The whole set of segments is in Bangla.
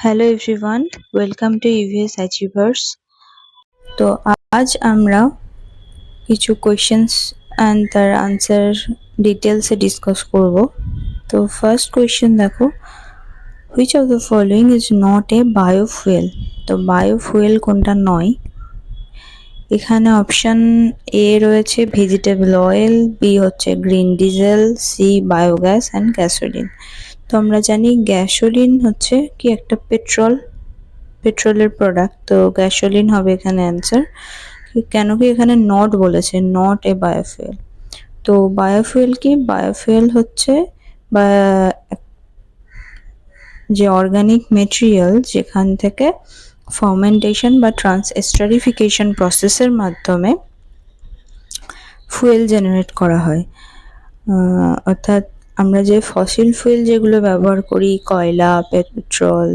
Hello everyone, welcome to EVS achievers. তো আজ আমরা কিছু কোয়েশ্চেন্স অ্যান্ড তার আনসার ডিটেলসে ডিসকাস করব। তো ফার্স্ট কোয়েশ্চেন দেখো, which of the following is not a biofuel? তো বায়োফুয়েল কোনটা নয়? এখানে অপশান এ রয়েছে ভেজিটেবল অয়েল, বি হচ্ছে green diesel, C biogas and gasoline. তো আমরা জানি গ্যাসোলিন হচ্ছে কি একটা পেট্রোলের প্রোডাক্ট, তো গ্যাসোলিন হবে এখানে অ্যান্সার। কেন কি এখানে নট বলেছে, নট এ বায়োফুয়েল। তো বায়োফুয়েল কি? বায়োফুয়েল হচ্ছে বা যে অর্গানিক মেটেরিয়াল যেখান থেকে ফার্মেন্টেশন বা ট্রান্সএস্টারিফিকেশন প্রসেসের মাধ্যমে ফুয়েল জেনারেট করা হয়। অর্থাৎ আমরা যে ফসিল ফুয়েল যেগুলো ব্যবহার করি, কয়লা, পেট্রোল,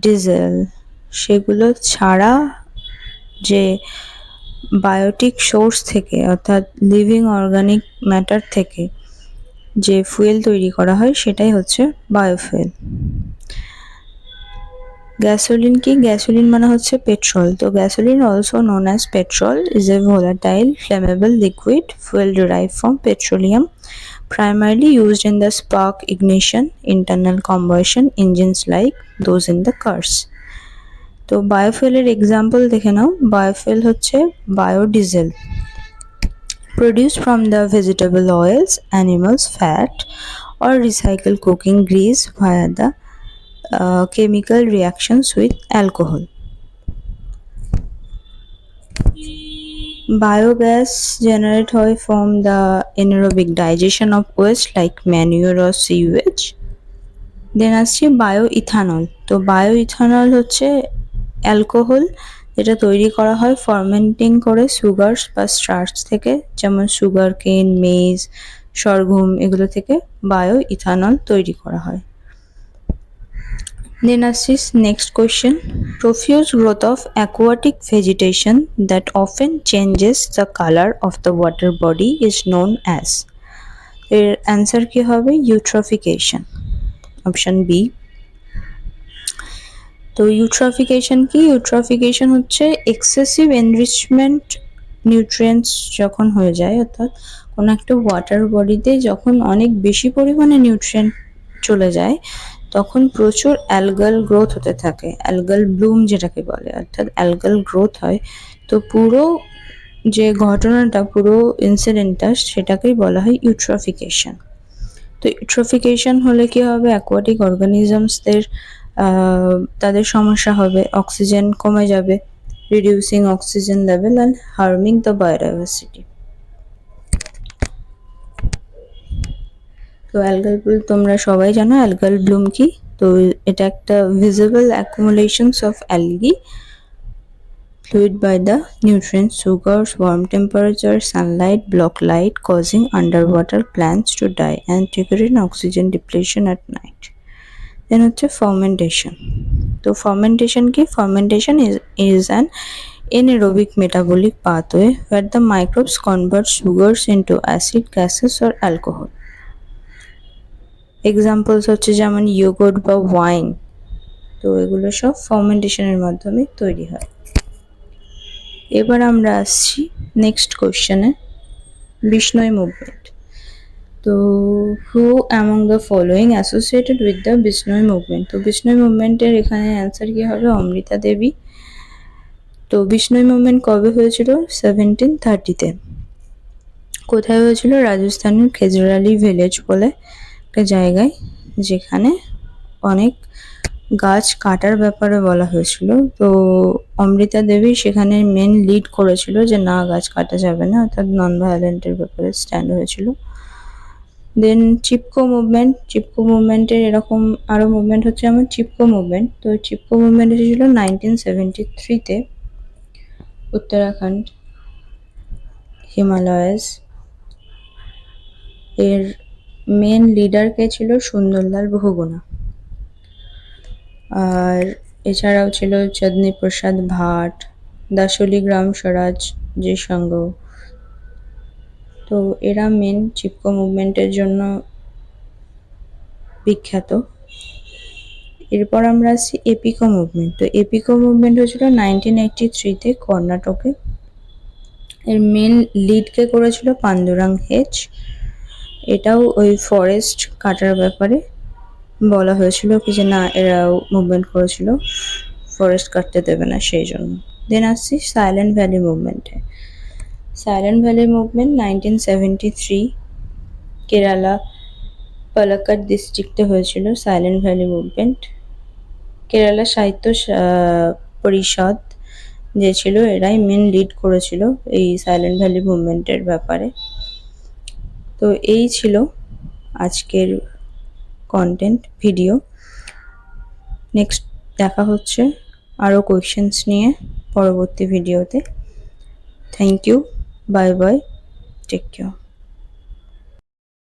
ডিজেল, সেগুলো ছাড়া যে বায়োটিক সোর্স থেকে অর্থাৎ লিভিং অর্গানিক ম্যাটার থেকে যে ফুয়েল তৈরি করা হয় সেটাই হচ্ছে বায়োফুয়েল। গ্যাসোলিন কি? গ্যাসোলিন মানে হচ্ছে পেট্রোল। তো gasoline also known as petrol is a volatile flammable liquid fuel derived from petroleum, primarily used in the spark ignition internal combustion engines like those in the cars. তো বায়োফুয়েলের এক্সাম্পল দেখে নাও। বায়োফুয়েল হচ্ছে biodiesel, produced from the vegetable oils, animals fat or recycled cooking grease via the chemical reactions with alcohol. Biogas generate হয় from the anaerobic digestion of waste like manure or sewage. দেন আসছে বায়োইথানল। তো বায়োইথানল হচ্ছে অ্যালকোহল যেটা তৈরি করা হয় ফার্মেন্টিং করে সুগারস বা স্টার্চ থেকে, যেমন সুগার কেন, মেজ, সরগম, এগুলো থেকে বায়োইথানল তৈরি করা হয়। Then আসছিস next question, profuse growth of aquatic vegetation that often changes the color of the water body is known as. এর অ্যান্সার কি হবে? ইউট্রফিকেশন, অপশন বি। তো ইউট্রফিকেশন কি? ইউট্রফিকেশন হচ্ছে এক্সেসিভ এনরিচমেন্ট নিউট্রিয়েন্টস যখন হয়ে যায়, অর্থাৎ কোনো একটা ওয়াটার বডিতে যখন অনেক বেশি পরিমাণে নিউট্রিয়েন্ট চলে যায় তখন প্রচুর অ্যালগাল গ্রোথ হতে থাকে, অ্যালগাল ব্লুম যেটাকে বলে, অর্থাৎ অ্যালগাল গ্রোথ হয়। তো পুরো যে ঘটনাটা, পুরো ইনসিডেন্টটা, সেটাকেই বলা হয় ইউট্রফিকেশন। তো ইউট্রফিকেশন হলে কি হবে? অ্যাকোয়াটিক অর্গানিজমসদের তাদের সমস্যা হবে, অক্সিজেন কমে যাবে, reducing oxygen level and harming the biodiversity. তো অ্যালগাল ব্লুম তোমরা সবাই জানো অ্যালগাল ব্লুম কি। তো এটা একটা visible accumulations of algae fluid by the nutrients, sugars, warm temperature, sunlight, block light, causing underwater plants to die and triggering oxygen depletion at night. Then হচ্ছে fermentation. তো fermentation কি? Fermentation is an anaerobic metabolic pathway where the microbes convert sugars into acid, gases or alcohol. Examples হচ্ছে যেমন ইয়োগurt বা ওয়াইন। তো এগুলো সব ফার্মেন্টেশনের মাধ্যমে তৈরি হয়। এবার আমরা আসছি নেক্সট কোয়েশ্চেনে, বিষ্ণই মুভমেন্ট। তো হু among the following associated with the Bishnoi movement? তো বিষ্ণই মুভমেন্টের এখানে অ্যান্সার কি হবে? অমৃতা দেবী। তো বিষ্ণই মুভমেন্ট কবে হয়েছিল? 1730-তে। কোথায় হয়েছিল? রাজস্থানের খেজরালি ভিলেজ বলে একটা জায়গায়, যেখানে অনেক গাছ কাটার ব্যাপারে বলা হয়েছিল। তো অমৃতা দেবী সেখানে মেন লিড করেছিল যে না, গাছ কাটা যাবে না, অর্থাৎ নন ভায়োলেন্টের ব্যাপারে স্ট্যান্ড হয়েছিল। দেন চিপকো মুভমেন্ট। চিপকো মুভমেন্টের এরকম আরও মুভমেন্ট হচ্ছে আমার চিপকো মুভমেন্ট। তো চিপকো মুভমেন্ট এসেছিল 1973-তে উত্তরাখণ্ড, হিমালয়াস। এর মেন লিডার কে ছিল? সুন্দরলাল বহুগুণা। আর এছাড়াও ছিল চাঁদনী প্রসাদ ভাট, দাসলি গ্রাম স্বরাজ যে সংঘ। তো এরা মেন চিপকো মুভমেন্টের জন্য বিখ্যাত। এরপর আমরা আসছি এপিকো মুভমেন্ট। তো এপিকো মুভমেন্ট হয়েছিল 1983-তে কর্ণাটকে। এর মেন লিডকে করেছিল পান্ডুরাং হেচ। এটাও ওই ফরেস্ট কাটার ব্যাপারে বলা হয়েছিল কি যে না, এরাও মুভমেন্ট করেছিল, ফরেস্ট কাটতে দেবে না সেই জন্য। দেন আসছি সাইলেন্ট ভ্যালি মুভমেন্টে। Silent valley movement 1973 Kerala Palakkad ডিস্ট্রিক্টে হয়েছিল সাইলেন্ট ভ্যালি মুভমেন্ট। কেরালা সাহিত্য পরিষদ যে ছিল, এরাই মেন লিড করেছিল এই সাইলেন্ট ভ্যালি মুভমেন্টের ব্যাপারে। তো এই ছিল আজকের কন্টেন্ট ভিডিও। নেক্সট দেখা হচ্ছে আরও কোয়েশ্চেন্স নিয়ে পরবর্তী ভিডিওতে। Thank you, bye bye, take care.